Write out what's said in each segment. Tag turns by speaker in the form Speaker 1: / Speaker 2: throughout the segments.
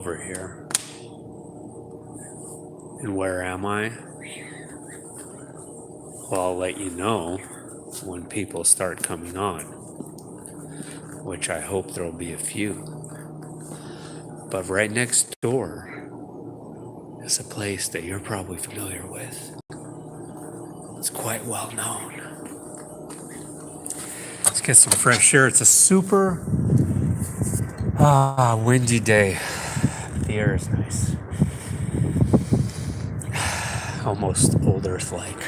Speaker 1: over here. And where am I? Well, I'll let you know when people start coming on, which I hope there'll be a few. But right next door is a place that you're probably familiar with. It's quite well known. Let's get some fresh air. It's a super windy day. The air is nice. Almost old earth-like.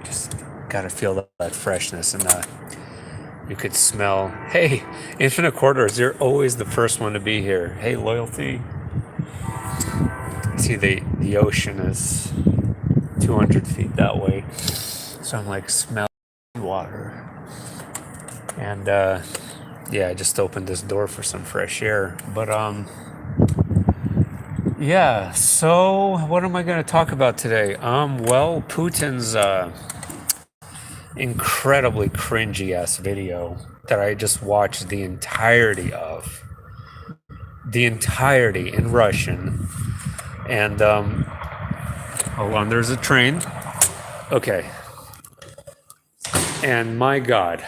Speaker 1: Just gotta feel that freshness, and you could smell. Hey, Infinite Corridors, you're always the first one to be here. Hey, Loyalty. See, the ocean is 200 feet that way, so I'm like smelling water. And yeah, I just opened this door for some fresh air. But yeah, so what am I going to talk about today? Well, Putin's incredibly cringy ass video that I just watched the entirety in Russian. And hold on, there's a train. Okay. And my God,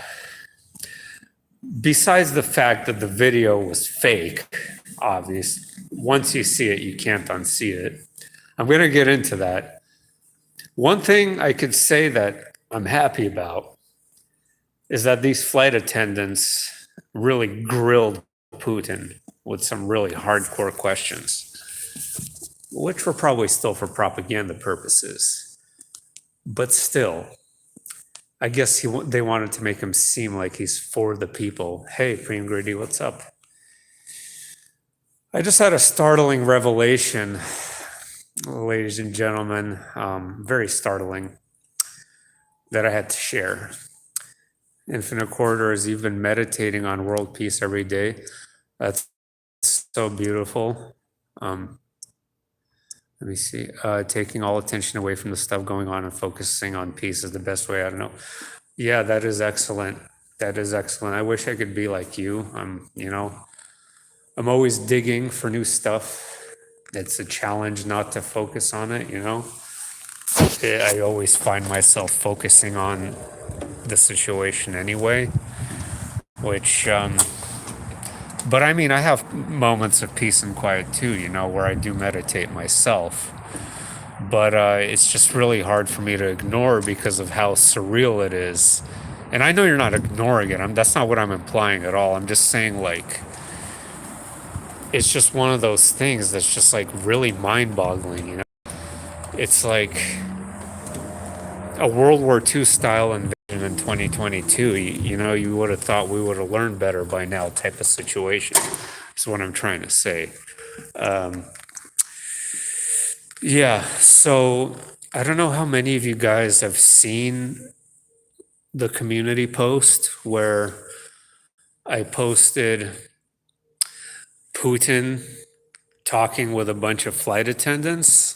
Speaker 1: besides the fact that the video was fake, obvious, once you see it, you can't unsee it. I'm going to get into that. One thing I could say that I'm happy about is that these flight attendants really grilled Putin with some really hardcore questions, which were probably still for propaganda purposes. But still, I guess they wanted to make him seem like he's for the people. Hey, Preem Grady, what's up? I just had a startling revelation, ladies and gentlemen, very startling, that I had to share. Infinite Corridors, you've been meditating on world peace every day. That's so beautiful. Let me see. Taking all attention away from the stuff going on and focusing on peace is the best way. I don't know. Yeah, that is excellent. That is excellent. I wish I could be like you. I'm always digging for new stuff. It's a challenge not to focus on it, I always find myself focusing on the situation anyway, which, but I mean, I have moments of peace and quiet too, where I do meditate myself. But it's just really hard for me to ignore because of how surreal it is. And I know you're not ignoring it. That's not what I'm implying at all. I'm just saying, like, it's just one of those things that's just like really mind-boggling, It's like a World War II style invasion in 2022. You would have thought we would have learned better by now type of situation. Is what I'm trying to say. Yeah, so I don't know how many of you guys have seen the community post where I posted Putin talking with a bunch of flight attendants.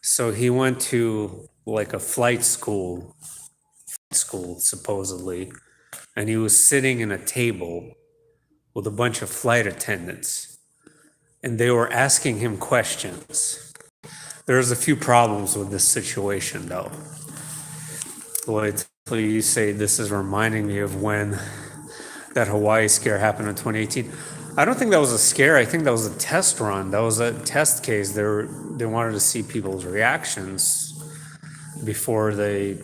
Speaker 1: So he went to like a flight school supposedly, and he was sitting in a table with a bunch of flight attendants, and they were asking him questions. There's a few problems with this situation though. Lloyd, you say this is reminding me of when that Hawaii scare happened in 2018. I don't think that was a scare. I think that was a test run. That was a test case. They wanted to see people's reactions before they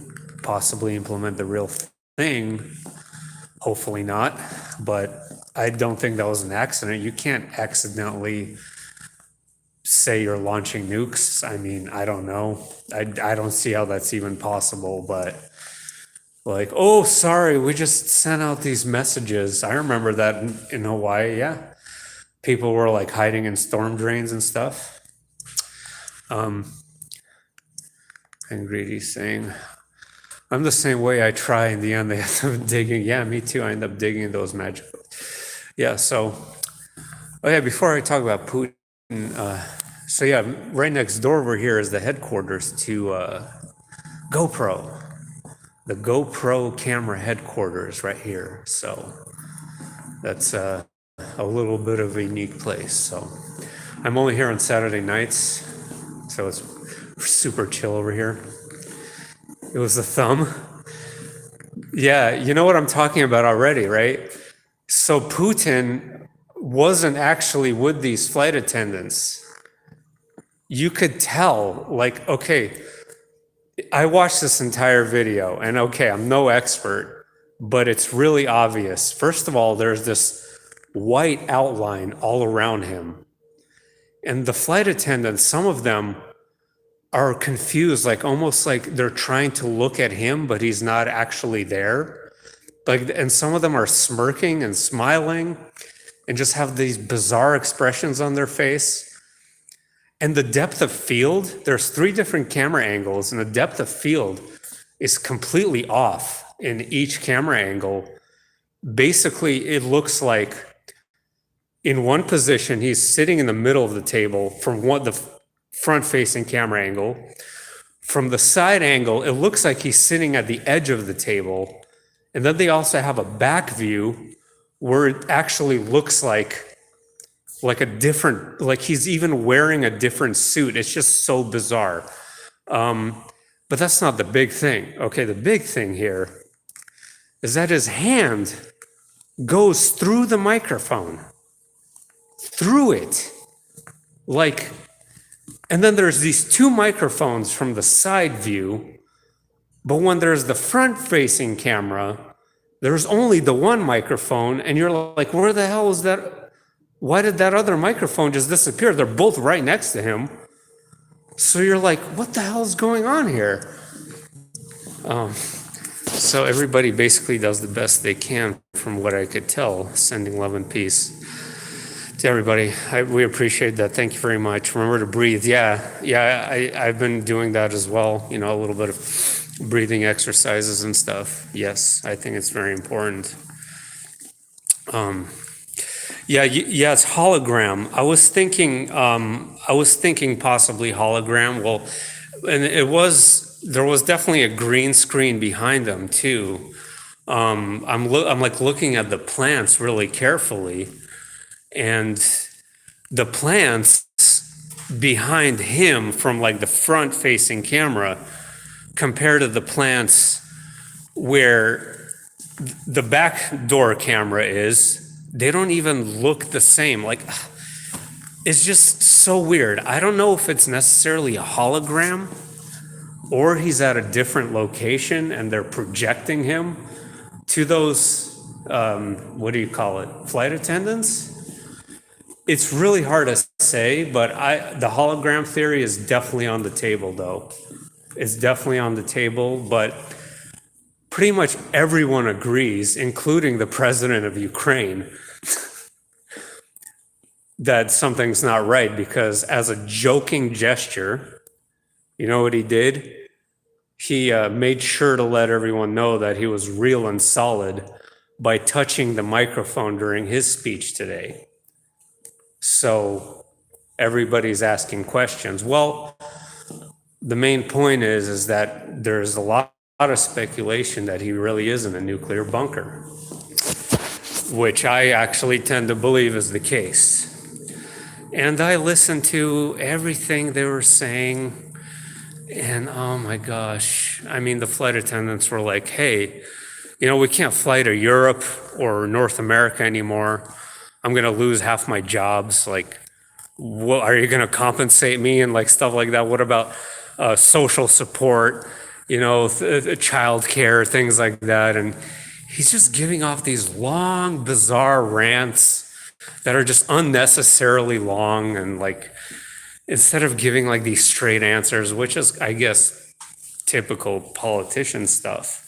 Speaker 1: possibly implement the real thing. Hopefully not. But I don't think that was an accident. You can't accidentally say you're launching nukes. I mean, I don't know. I don't see how that's even possible, but like, oh, sorry, we just sent out these messages. I remember that in Hawaii, yeah. People were like hiding in storm drains and stuff. And Greedy's saying, I'm the same way. I try in the end, they end up digging. Yeah, me too. I end up digging those magic. Yeah, so, oh yeah, before I talk about Putin, so yeah, right next door over here is the headquarters to GoPro. The GoPro camera headquarters right here. So that's a little bit of a unique place. So I'm only here on Saturday nights, so it's super chill over here. It was the thumb. Yeah, you know what I'm talking about already, right? So Putin wasn't actually with these flight attendants. You could tell, like, okay, I watched this entire video, and okay, I'm no expert, but it's really obvious. First of all, there's this white outline all around him. And the flight attendants, some of them are confused, like almost like they're trying to look at him, but he's not actually there. Like, and some of them are smirking and smiling and just have these bizarre expressions on their face. And the depth of field, there's 3 different camera angles, and the depth of field is completely off in each camera angle. Basically, it looks like in one position, he's sitting in the middle of the table from the front-facing camera angle. From the side angle, it looks like he's sitting at the edge of the table. And then they also have a back view where it actually looks like a different, like he's even wearing a different suit. It's just so bizarre. But that's not the big thing. Okay, the big thing here is that his hand goes through the microphone, through it. Like, and then there's these 2 microphones from the side view, but when there's the front-facing camera, there's only the one microphone, and you're like, where the hell is that? Why did that other microphone just disappear? They're both right next to him. So you're like, what the hell is going on here? So everybody basically does the best they can from what I could tell, sending love and peace to everybody. We appreciate that. Thank you very much. Remember to breathe. I've been doing that as well. You know, a little bit of breathing exercises and stuff. Yes, I think it's very important. It's hologram. I was thinking possibly hologram. Well, and there was definitely a green screen behind them too. I'm like looking at the plants really carefully, and the plants behind him from like the front facing camera compared to the plants where the back door camera is, they don't even look the same. Like, it's just so weird. I don't know if it's necessarily a hologram or he's at a different location and they're projecting him to those, what do you call it, flight attendants? It's really hard to say, but the hologram theory is definitely on the table, though. It's definitely on the table, but pretty much everyone agrees, including the president of Ukraine, that something's not right, because as a joking gesture, you know what he did? He made sure to let everyone know that he was real and solid by touching the microphone during his speech today. So everybody's asking questions. Well, the main point is that there's a lot of speculation that he really is in a nuclear bunker, which I actually tend to believe is the case. And I listened to everything they were saying, and oh my gosh, I mean, the flight attendants were like, hey, you know, we can't fly to Europe or North America anymore. I'm gonna lose half my jobs. Like, what are you gonna compensate me and like stuff like that? What about social support, you know, child care, things like that? And he's just giving off these long, bizarre rants that are just unnecessarily long, and like, instead of giving like these straight answers, which is, I guess, typical politician stuff.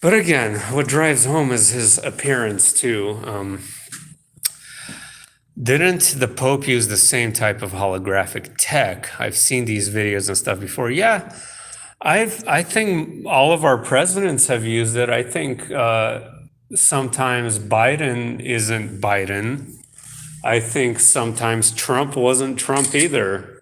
Speaker 1: But again, what drives home is his appearance too. Didn't the Pope use the same type of holographic tech? I've seen these videos and stuff before. Yeah, I think all of our presidents have used it. I think sometimes Biden isn't Biden. I think sometimes Trump wasn't Trump either.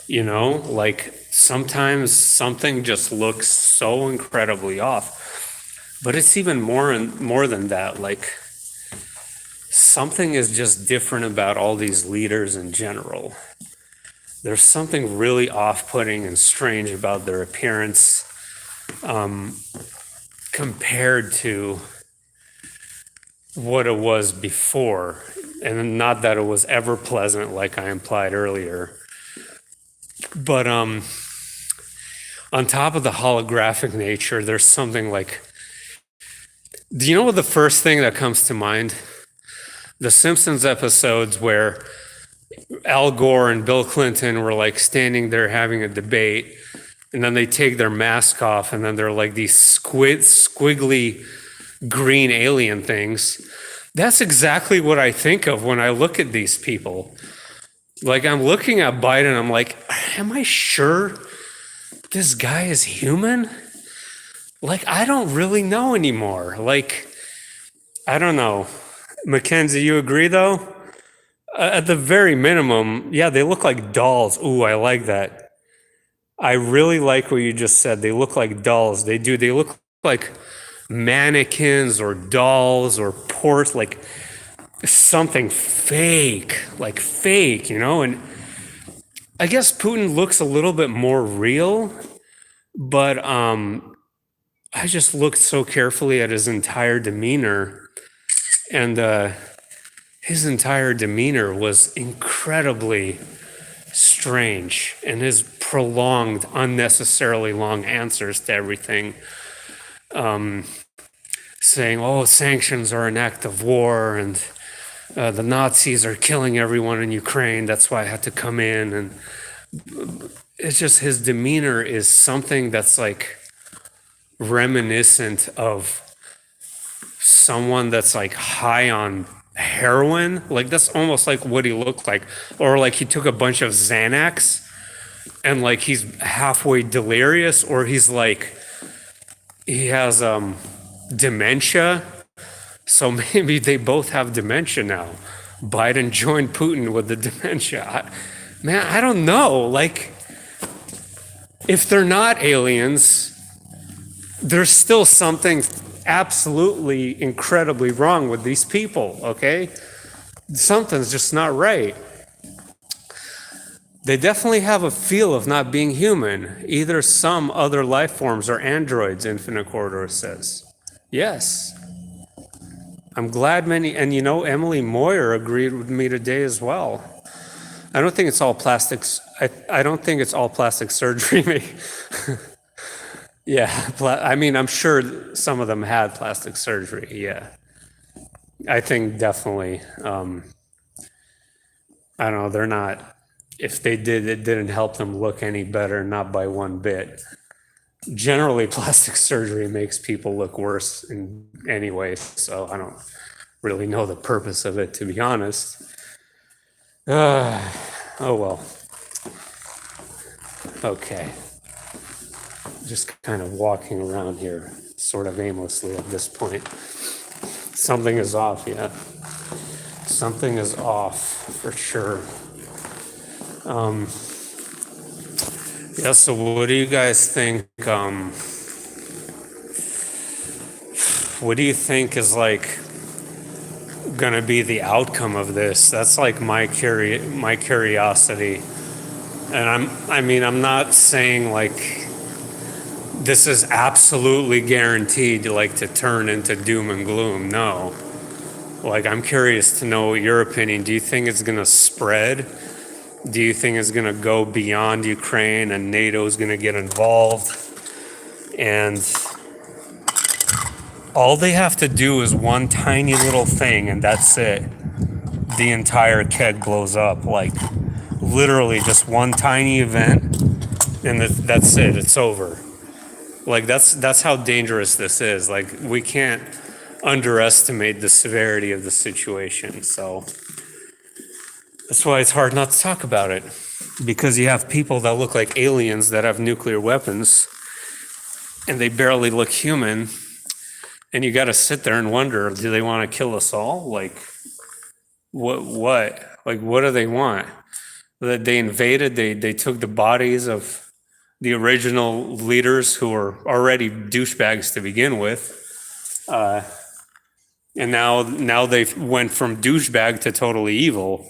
Speaker 1: You know, like sometimes something just looks so incredibly off. But it's even more than that. Like, something is just different about all these leaders in general. There's something really off-putting and strange about their appearance compared to what it was before. And not that it was ever pleasant, like I implied earlier. But on top of the holographic nature, there's something like, do you know what the first thing that comes to mind? The Simpsons episodes where Al Gore and Bill Clinton were like standing there having a debate, and then they take their mask off, and then they're like these squiggly green alien things. That's exactly what I think of when I look at these people. Like, I'm looking at Biden, I'm like, am I sure this guy is human? Like, I don't really know anymore. Like, I don't know. Mackenzie, you agree though? At the very minimum, yeah, they look like dolls. Ooh, I like that. I really like what you just said. They look like dolls. They do. They look like mannequins or dolls or like something fake, you know? And I guess Putin looks a little bit more real, but I just looked so carefully at his entire demeanor, and his entire demeanor was incredibly strange, and his prolonged, unnecessarily long answers to everything, saying, oh, sanctions are an act of war, and the Nazis are killing everyone in Ukraine, that's why I had to come in. And it's just, his demeanor is something that's like reminiscent of someone that's like high on heroin. Like, that's almost like what he looked like. Or like he took a bunch of Xanax and like he's halfway delirious, or he's like, he has dementia. So maybe they both have dementia now. Biden joined Putin with the dementia. Man, I don't know. Like, if they're not aliens, there's still something absolutely incredibly wrong with these people, okay? Something's just not right. They definitely have a feel of not being human. Either some other life forms or androids, Infinite Corridor says. Yes. I'm glad many, and you know, Emily Moyer agreed with me today as well. I don't think it's all plastics. I don't think it's all plastic surgery. Yeah, I mean, I'm sure some of them had plastic surgery. Yeah, I think definitely. I don't know. They're not. If they did, it didn't help them look any better, not by one bit. Generally, plastic surgery makes people look worse in any way, so I don't really know the purpose of it, to be honest. Oh well. Okay. Just kind of walking around here, sort of aimlessly at this point. Something is off, yeah. Something is off, for sure. Yeah, so what do you guys think, what do you think is like gonna be the outcome of this? That's like my curiosity. And I'm not saying like this is absolutely guaranteed like to turn into doom and gloom. No. Like, I'm curious to know your opinion. Do you think it's gonna spread? Do you think it's gonna go beyond Ukraine and NATO is gonna get involved? And all they have to do is one tiny little thing, and that's it. The entire keg blows up. Like, literally just one tiny event, and that's it. It's over. Like, that's how dangerous this is. Like, we can't underestimate the severity of the situation. So that's why it's hard not to talk about it. Because you have people that look like aliens that have nuclear weapons, and they barely look human. And you got to sit there and wonder, do they want to kill us all? Like, what? Like, what do they want? That they invaded, they took the bodies of the original leaders who were already douchebags to begin with. And now they went from douchebag to totally evil.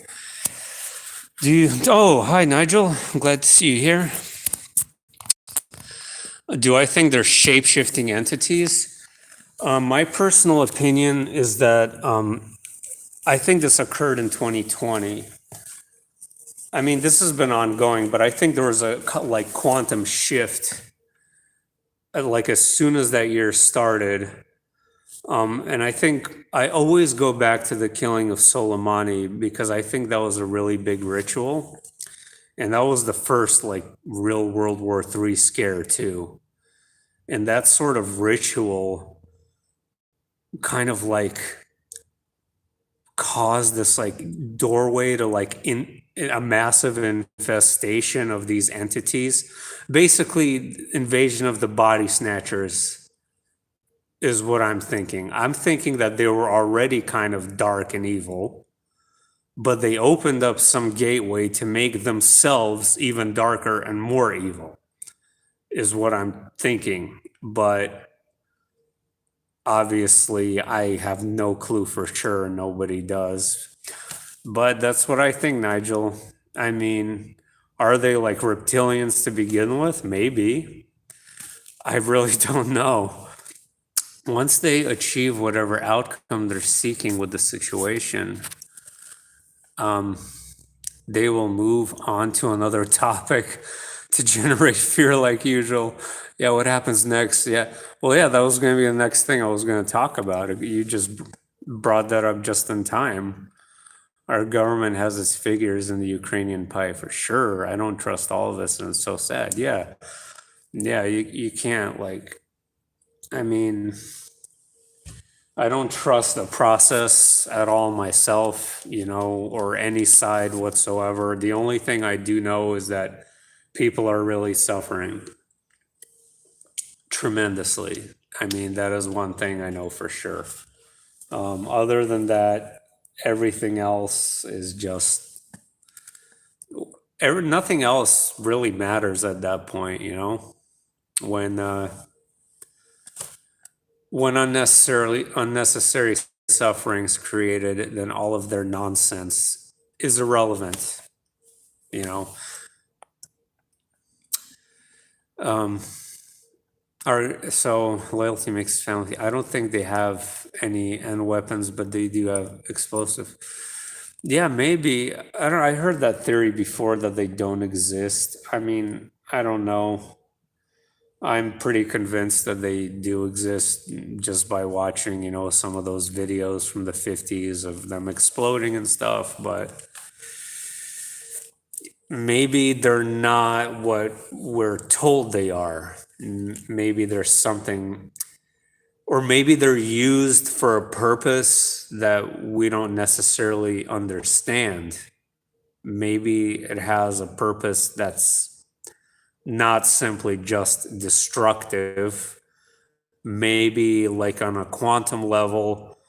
Speaker 1: Oh, hi, Nigel. I'm glad to see you here. Do I think they're shape-shifting entities? My personal opinion is that I think this occurred in 2020. I mean, this has been ongoing, but I think there was a like quantum shift, like as soon as that year started. And I think I always go back to the killing of Soleimani because I think that was a really big ritual. And that was the first like real World War III scare too. And that sort of ritual kind of like caused this like doorway to like in a massive infestation of these entities. Basically, invasion of the body snatchers is what I'm thinking. I'm thinking that they were already kind of dark and evil, but they opened up some gateway to make themselves even darker and more evil, is what I'm thinking. But obviously, I have no clue for sure. Nobody does. But that's what I think, Nigel. I mean, are they like reptilians to begin with? Maybe. I really don't know. Once they achieve whatever outcome they're seeking with the situation, they will move on to another topic to generate fear like usual. Yeah, what happens next? Yeah. Well, yeah, that was going to be the next thing I was going to talk about. You just brought that up just in time. Our government has its figures in the Ukrainian pie for sure. I don't trust all of this, and it's so sad. Yeah. Yeah, you can't, like, I mean, I don't trust the process at all myself, or any side whatsoever. The only thing I do know is that people are really suffering tremendously. I mean, that is one thing I know for sure. Other than that, everything else is just nothing else really matters at that point, when unnecessary suffering's created, then all of their nonsense is irrelevant, you know. So loyalty makes family. I don't think they have any end weapons, but they do have explosive. Yeah, maybe. I heard that theory before that they don't exist. I mean, I don't know. I'm pretty convinced that they do exist just by watching, some of those videos from the 50s of them exploding and stuff, but maybe they're not what we're told they are. Maybe there's something, or maybe they're used for a purpose that we don't necessarily understand. Maybe it has a purpose that's not simply just destructive, maybe like on a quantum level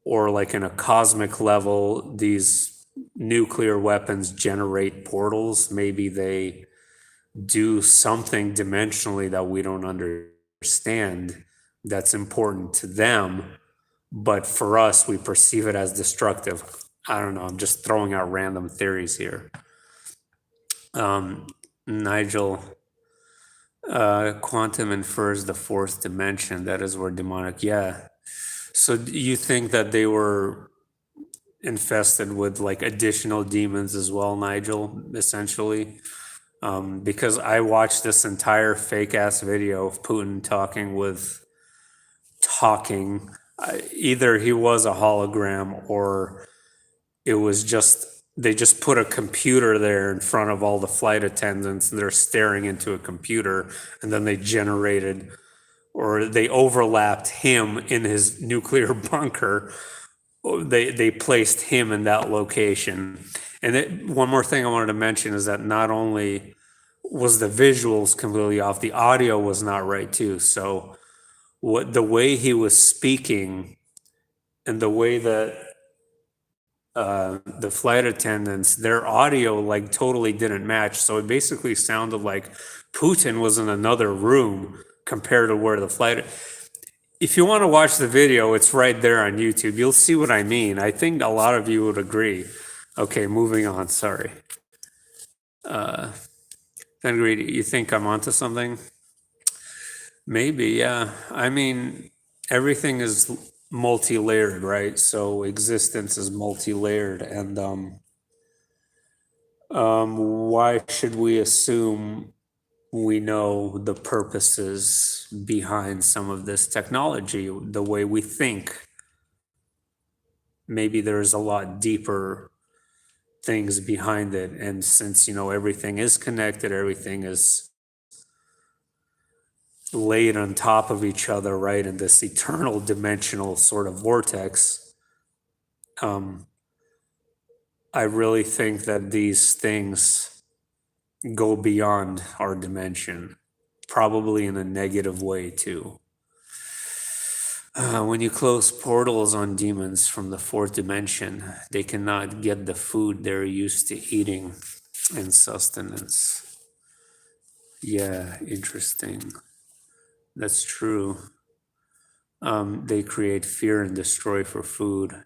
Speaker 1: or like in a cosmic level, these nuclear weapons generate portals. Maybe they do something dimensionally that we don't understand that's important to them, but for us, we perceive it as destructive. I don't know. I'm just throwing out random theories here. Nigel, quantum infers the fourth dimension. That is where demonic. Yeah. So you think that they were infested with like additional demons as well, Nigel, essentially? Because I watched this entire fake ass video of Putin talking. Either he was a hologram or it was just, they just put a computer there in front of all the flight attendants and they're staring into a computer, and then they generated, or they overlapped him in his nuclear bunker. They placed him in that location. And one more thing I wanted to mention is that not only was the visuals completely off, the audio was not right too. So the way he was speaking and the way that the flight attendants, their audio like totally didn't match. So it basically sounded like Putin was in another room compared to where the flight. if you want to watch the video, it's right there on YouTube. You'll see what I mean. I think a lot of you would agree. Okay, moving on. Sorry. Then you think I'm onto something? Maybe, yeah. I mean, everything is multi-layered, right? So existence is multi-layered, and why should we assume we know the purposes behind some of this technology, the way we think? Maybe there's a lot deeper things behind it, and since everything is connected, everything is laid on top of each other, right, in this eternal dimensional sort of vortex. I really think that these things go beyond our dimension, probably in a negative way too. When you close portals on demons from the fourth dimension, they cannot get the food they're used to eating and sustenance. Yeah, interesting. That's true. They create fear and destroy for food.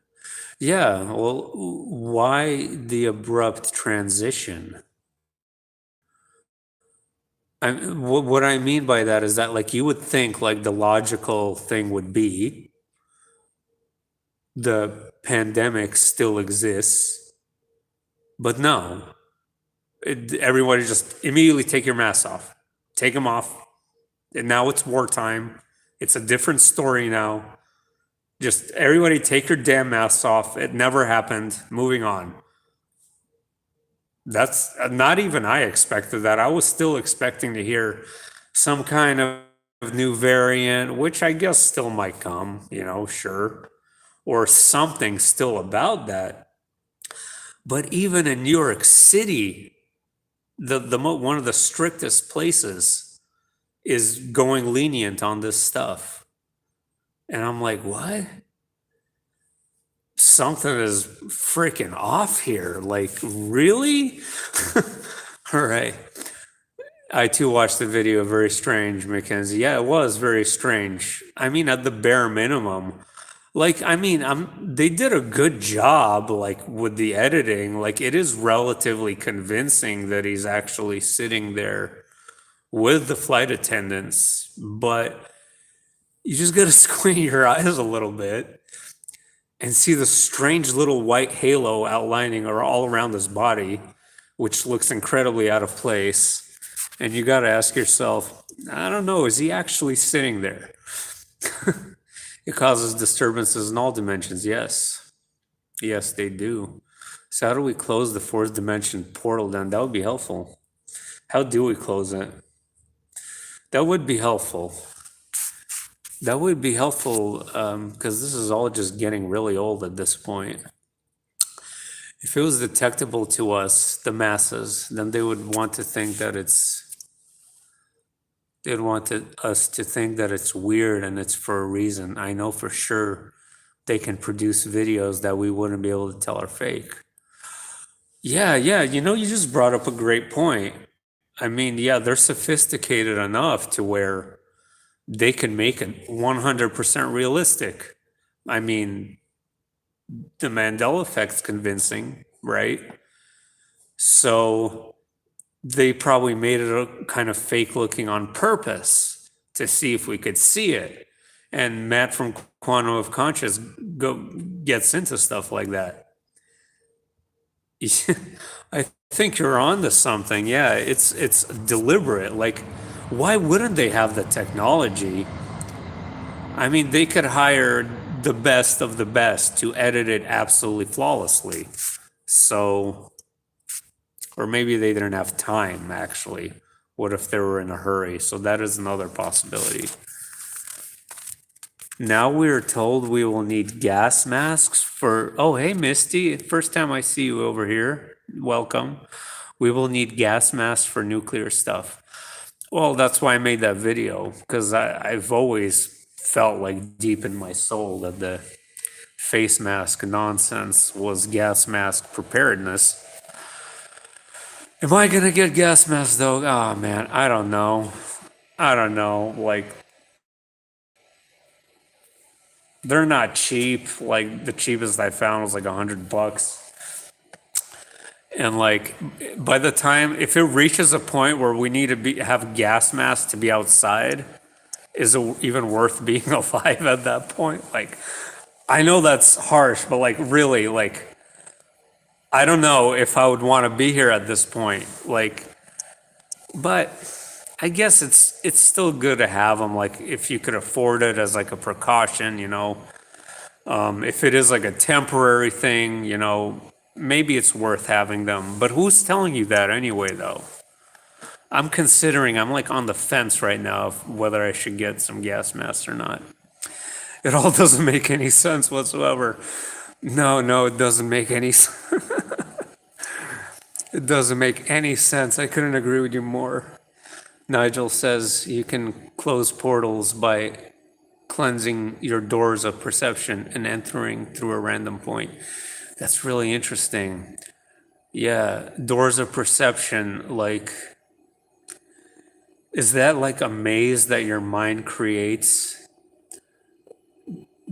Speaker 1: Yeah, well, why the abrupt transition? What I mean by that is that, like, you would think, like, the logical thing would be the pandemic still exists, but no. Everybody just immediately take your masks off. Take them off. And now it's wartime. It's a different story now. Just everybody take your damn masks off. It never happened. Moving on. That's not even I expected that. I was still expecting to hear some kind of new variant, which I guess still might come, sure, or something still about that. But even in New York City, one of the strictest places is going lenient on this stuff. And I'm like, what? Something is freaking off here. Like, really? All right. I too watched the video. Very strange, Mackenzie. Yeah, it was very strange. I mean, at the bare minimum, like, I mean, they did a good job, like, with the editing. Like, it is relatively convincing that he's actually sitting there with the flight attendants, but you just gotta squint your eyes a little bit and see the strange little white halo outlining all around his body, which looks incredibly out of place. And you got to ask yourself, I don't know, is he actually sitting there? It causes disturbances in all dimensions. Yes. Yes, they do. So how do we close the fourth dimension portal then? That would be helpful. How do we close it? That would be helpful. That would be helpful because this is all just getting really old at this point. If it was detectable to us, the masses, then they would want to think that they'd want us to think that it's weird and it's for a reason. I know for sure they can produce videos that we wouldn't be able to tell are fake. Yeah, you just brought up a great point. I mean, yeah, they're sophisticated enough to where they can make it 100% realistic. I mean, the Mandela effect's convincing, right? So they probably made it a kind of fake looking on purpose to see if we could see it. And Matt from Quantum of Conscious gets into stuff like that. I think you're onto something. Yeah, it's deliberate. Like, why wouldn't they have the technology? I mean, they could hire the best of the best to edit it absolutely flawlessly. So, or maybe they didn't have time, actually. What if they were in a hurry? So that is another possibility. Now we're told we will need gas masks for, oh, hey, Misty, first time I see you over here. Welcome. We will need gas masks for nuclear stuff. Well, that's why I made that video, because I've always felt like deep in my soul that the face mask nonsense was gas mask preparedness. Am I gonna get gas masks though? Oh man, I don't know. Like, They're not cheap. Like the cheapest I found was like $100. And like by the time, if it reaches a point where we need to have gas masks to be outside, is it even worth being alive at that point? Like, I know that's harsh, but like really, like I don't know if I would want to be here at this point. Like, but I guess it's still good to have them. Like, if you could afford it as like a precaution, you know. If it is like a temporary thing, you know, maybe it's worth having them. But who's telling you that anyway, though? I'm considering. I'm like on the fence right now of whether I should get some gas masks or not. It all doesn't make any sense whatsoever. No, it doesn't make any sense. It doesn't make any sense. I couldn't agree with you more. Nigel says you can close portals by cleansing your doors of perception and entering through a random point. That's really interesting. Yeah, doors of perception, like, is that like a maze that your mind creates?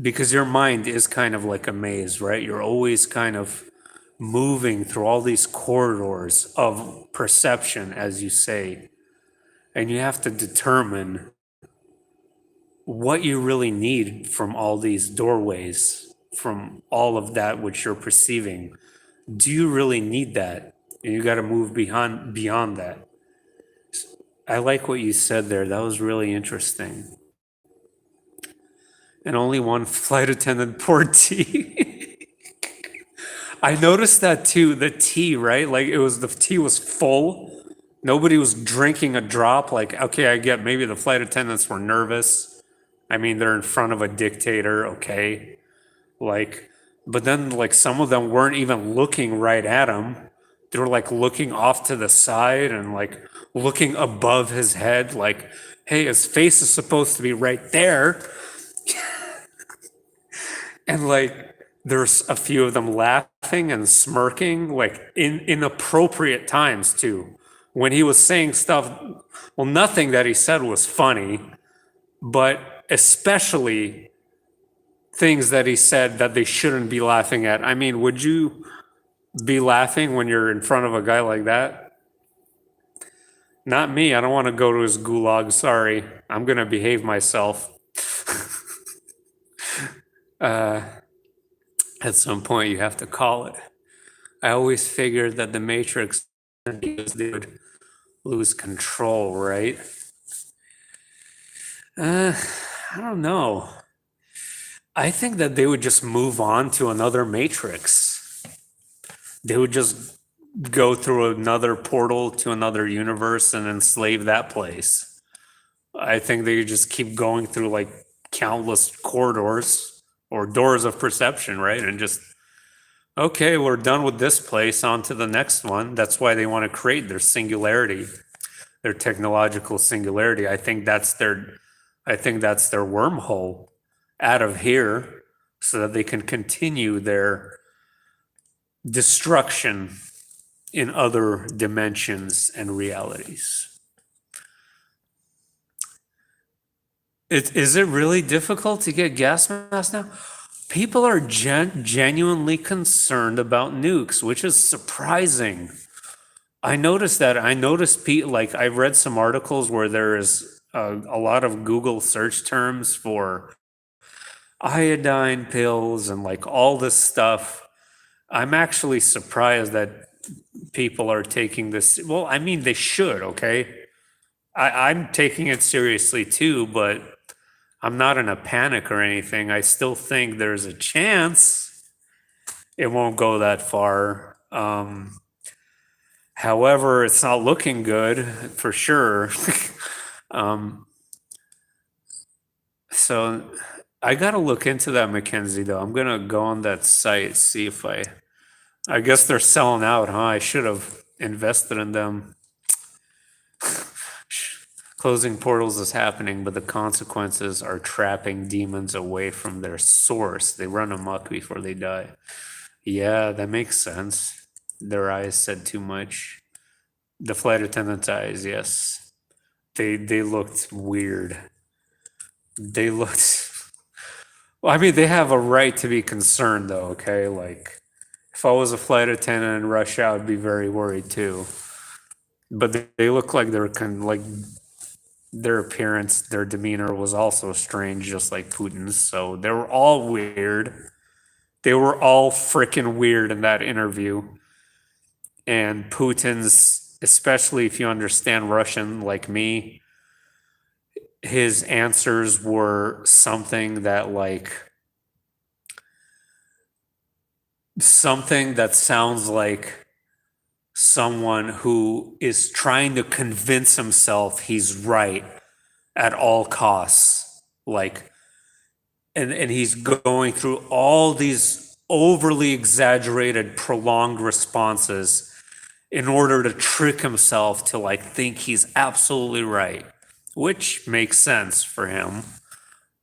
Speaker 1: Because your mind is kind of like a maze, right? You're always kind of moving through all these corridors of perception, as you say, and you have to determine what you really need from all these doorways, from all of that which you're perceiving. Do you really need that? And you got to move beyond that. I like what you said there. That was really interesting. And only one flight attendant poured tea. I noticed that too. The tea, right? Like the tea was full. Nobody was drinking a drop. Like, okay, I get maybe the flight attendants were nervous. I mean, they're in front of a dictator, okay. Like, but then like some of them weren't even looking right at him. They were like looking off to the side and like looking above his head, like, hey, his face is supposed to be right there. And like there's a few of them laughing and smirking, like in inappropriate times too. When he was saying stuff, well, nothing that he said was funny, but especially things that he said that they shouldn't be laughing at. I mean, would you be laughing when you're in front of a guy like that? Not me. I don't want to go to his gulag. Sorry. I'm going to behave myself. At some point, you have to call it. I always figured that the Matrix they would lose control, right? I don't know. I think that they would just move on to another Matrix. They would just go through another portal to another universe and enslave that place. I think they just keep going through like countless corridors or doors of perception, right? And just, okay, we're done with this place, on to the next one. That's why they want to create their singularity, their technological singularity. I think that's their wormhole out of here so that they can continue their destruction in other dimensions and realities. Is it really difficult to get gas masks now? People are genuinely concerned about nukes, which is surprising. I noticed that. I noticed, like, I've read some articles where there is a lot of Google search terms for iodine pills and like all this stuff. I'm actually surprised that people are taking this. Well, I mean, they should, okay? I'm taking it seriously too, but I'm not in a panic or anything. I still think there's a chance it won't go that far. However, it's not looking good for sure. So I got to look into that, Mackenzie, though. I'm going to go on that site, see if I guess they're selling out, huh? I should have invested in them. Closing portals is happening, but the consequences are trapping demons away from their source. They run amok before they die. Yeah, that makes sense. Their eyes said too much. The flight attendant's eyes, yes. They looked weird. They looked Well, I mean, they have a right to be concerned, though. Okay, like if I was a flight attendant in Russia, I'd be very worried too. But they look like they're like their appearance, their demeanor was also strange, just like Putin's. So they were all weird. They were all freaking weird in that interview. And Putin's, especially if you understand Russian like me, his answers were something that sounds like someone who is trying to convince himself he's right at all costs. Like, and he's going through all these overly exaggerated, prolonged responses in order to trick himself to like think he's absolutely right, which makes sense for him.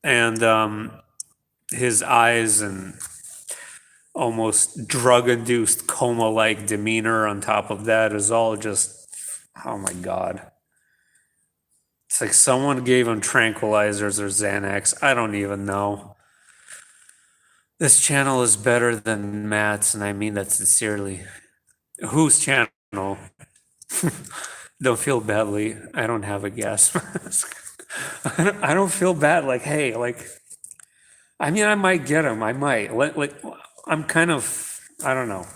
Speaker 1: And his eyes and almost drug-induced coma-like demeanor on top of that is all just, oh my God. It's like someone gave him tranquilizers or Xanax. I don't even know. This channel is better than Matt's, and I mean that sincerely. Whose channel? Don't feel badly. I don't have a gas mask. I don't feel bad. Like, hey, like, I mean, I might get him. I might. Like, I'm kind of, I don't know.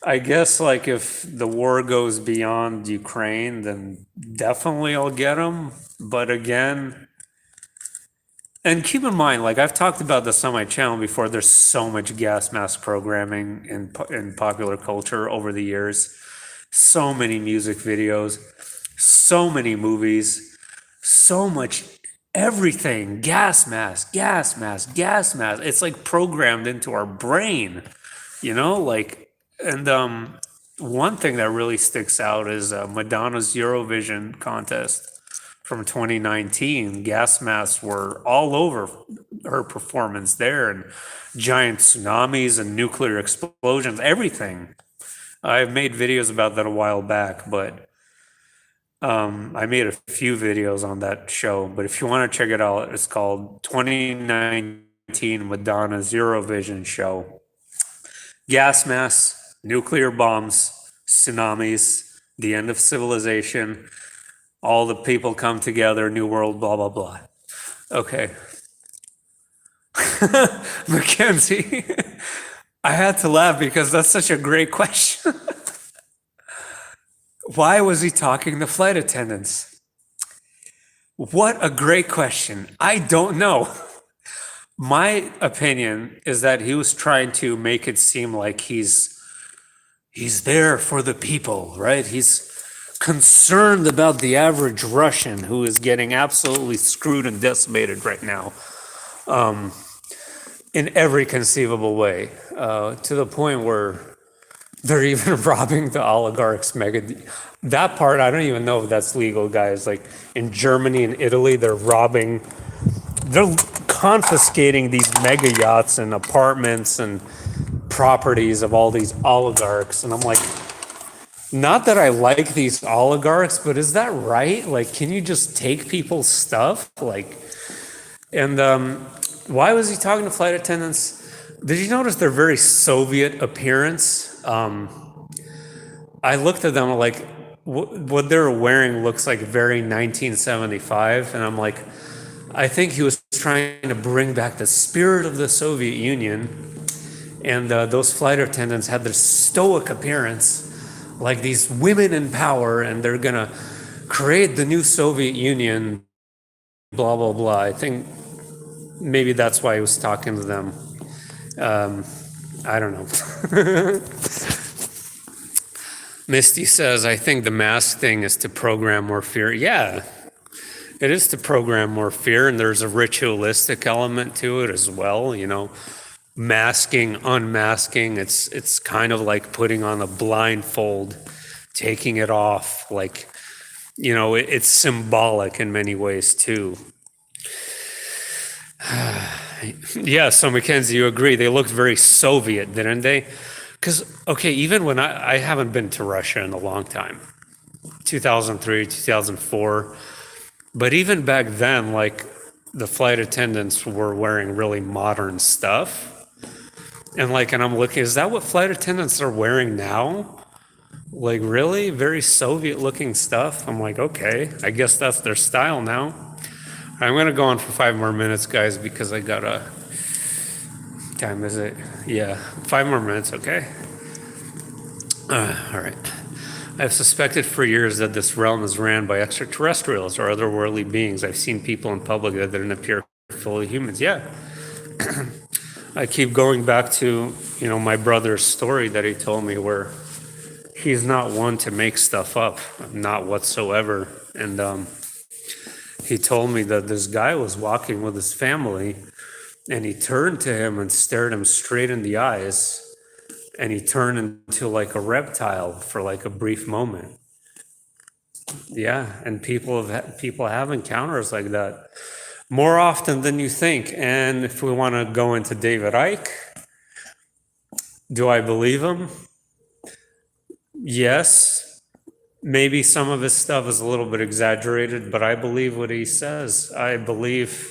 Speaker 1: I guess, like, if the war goes beyond Ukraine, then definitely I'll get him. But again, and keep in mind, like I've talked about this on my channel before, there's so much gas mask programming in popular culture over the years. So many music videos, so many movies, so much everything. Gas mask, gas mask, gas mask. It's like programmed into our brain, you know? Like, and one thing that really sticks out is Madonna's Eurovision contest from 2019. Gas masks were all over her performance there, and giant tsunamis and nuclear explosions, everything. I've made videos about that a while back, but I made a few videos on that show. But if you want to check it out, it's called 2019 Madonna's Eurovision show. Gas masks, nuclear bombs, tsunamis, the end of civilization, all the people come together, new world, blah, blah, blah. Okay. Mackenzie, I had to laugh because that's such a great question. Why was he talking to flight attendants? What a great question. I don't know. My opinion is that he was trying to make it seem like he's there for the people, right? He's concerned about the average Russian who is getting absolutely screwed and decimated right now, in every conceivable way, to the point where they're even robbing the oligarchs mega. That part, I don't even know if that's legal, guys. Like in Germany and Italy, they're confiscating these mega yachts and apartments and properties of all these oligarchs. And I'm like, not that I like these oligarchs, but is that right? Like, can you just take people's stuff? Like, and why was he talking to flight attendants? Did you notice their very Soviet appearance? I looked at them like, what they're wearing looks like very 1975, and I'm like, I think he was trying to bring back the spirit of the Soviet Union, and those flight attendants had this stoic appearance, like these women in power, and they're gonna create the new Soviet Union, blah, blah, blah. I think maybe that's why he was talking to them. I don't know. Misty says, I think the mask thing is to program more fear. Yeah, it is to program more fear, and there's a ritualistic element to it as well, you know. Masking, unmasking, it's kind of like putting on a blindfold, taking it off, like, you know, it's symbolic in many ways too. Yeah, so Mackenzie, you agree, they looked very Soviet, didn't they? Because, okay, even when I haven't been to Russia in a long time, 2003, 2004, but even back then, like, the flight attendants were wearing really modern stuff. And I'm looking, is that what flight attendants are wearing now? Like, really? Very Soviet looking stuff? I'm like, okay, I guess that's their style now. I'm going to go on for 5 more minutes, guys, because I got a... Time is it? Yeah, 5 more minutes, okay? All right. I've suspected for years that this realm is ran by extraterrestrials or otherworldly beings. I've seen people in public that didn't appear fully humans. Yeah. I keep going back to, my brother's story that he told me where he's not one to make stuff up, not whatsoever. And he told me that this guy was walking with his family and he turned to him and stared him straight in the eyes. And he turned into like a reptile for like a brief moment. Yeah, and people have encounters like that more often than you think. And if we want to go into David Icke, do I believe him? Yes. Maybe some of his stuff is a little bit exaggerated, but I believe what he says. I believe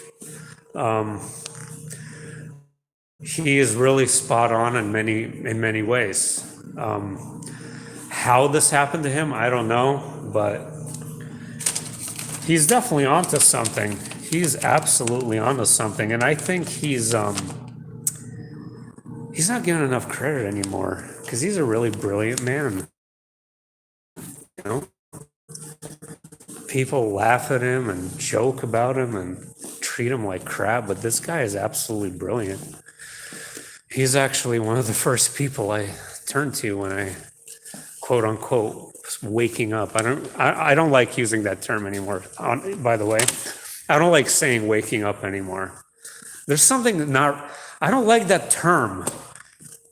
Speaker 1: he is really spot on in many ways. How this happened to him, I don't know, but he's definitely onto something. He's absolutely onto something, and I think he's not given enough credit anymore because he's a really brilliant man. People laugh at him and joke about him and treat him like crap, but this guy is absolutely brilliant. He's actually one of the first people I turned to when I, quote unquote, was waking up. I don't like using that term anymore, by the way. I don't like saying waking up anymore. There's something I don't like that term.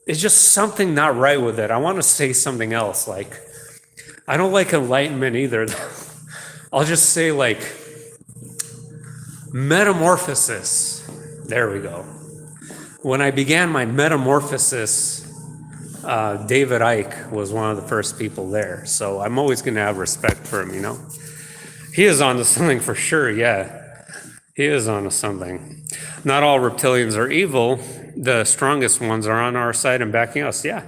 Speaker 1: It's just something not right with it. I want to say something else. Like, I don't like enlightenment either. I'll just say metamorphosis. There we go. When I began my metamorphosis, David Icke was one of the first people there. So I'm always going to have respect for him, He is onto something for sure, yeah. He is onto something. Not all reptilians are evil. The strongest ones are on our side and backing us, yeah.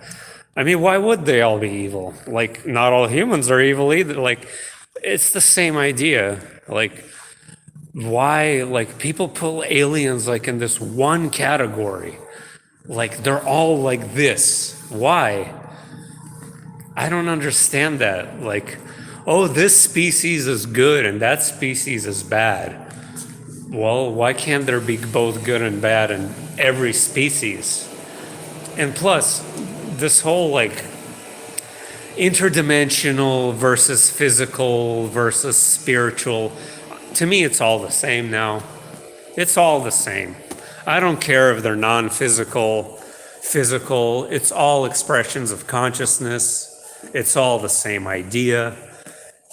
Speaker 1: I mean, why would they all be evil? Not all humans are evil either. It's the same idea. Why, people put aliens, in this one category. They're all like this. Why? I don't understand that. Oh, this species is good and that species is bad. Well, why can't there be both good and bad in every species? And plus, this whole interdimensional versus physical versus spiritual, to me, it's all the same now. It's all the same. I don't care if they're non-physical, physical. It's all expressions of consciousness. It's all the same idea.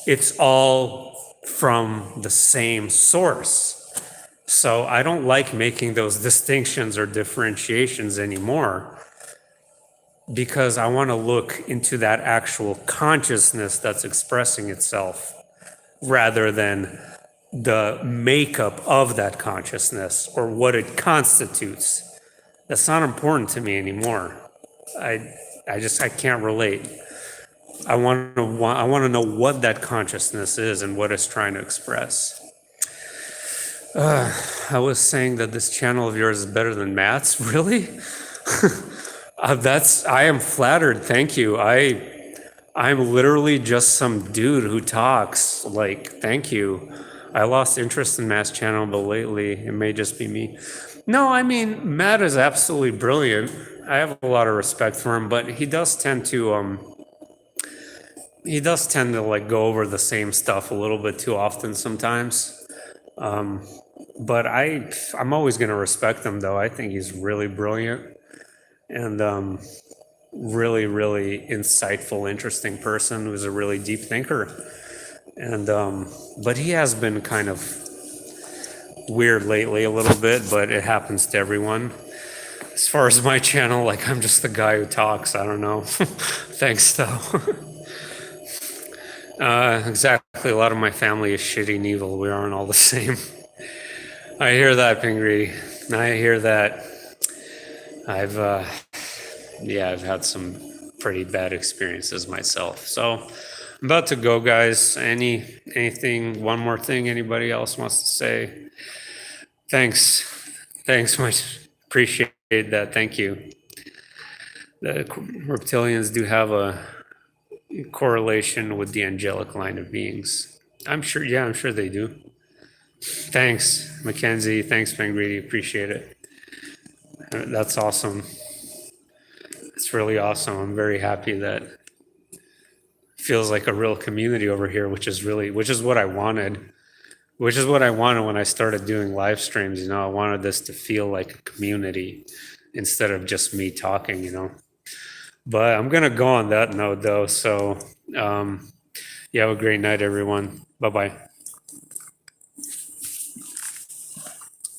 Speaker 1: It's all from the same source. So I don't like making those distinctions or differentiations anymore because I want to look into that actual consciousness that's expressing itself rather than the makeup of that consciousness or what it constitutes. That's not important to me anymore. I can't relate. I want to know what that consciousness is and what it's trying to express. I was saying that this channel of yours is better than Matt's. Really? I am flattered. Thank you. I'm literally just some dude who talks. Thank you. I lost interest in Matt's channel, but lately it may just be me. No, I mean, Matt is absolutely brilliant. I have a lot of respect for him, but he does tend to go over the same stuff a little bit too often sometimes. But I'm always going to respect him, though. I think he's really brilliant and really, really insightful, interesting person who's a really deep thinker. And but he has been kind of weird lately a little bit, but it happens to everyone. As far as my channel, I'm just the guy who talks. I don't know. Thanks, though. Exactly. A lot of my family is shitty and evil. We aren't all the same. I hear that, Pingree. I hear that. I've I've had some pretty bad experiences myself. So I'm about to go, guys. Anything? One more thing? Anybody else wants to say? Thanks much. Appreciate that. Thank you. The reptilians do have a correlation with the angelic line of beings. I'm sure. Yeah, I'm sure they do. Thanks, Mackenzie. Thanks, Pengrady. Appreciate it. That's awesome. It's really awesome. I'm very happy that it feels like a real community over here, which is what I wanted. Which is what I wanted when I started doing live streams. I wanted this to feel like a community instead of just me talking. But I'm gonna go on that note though. So you have a great night, everyone. Bye bye.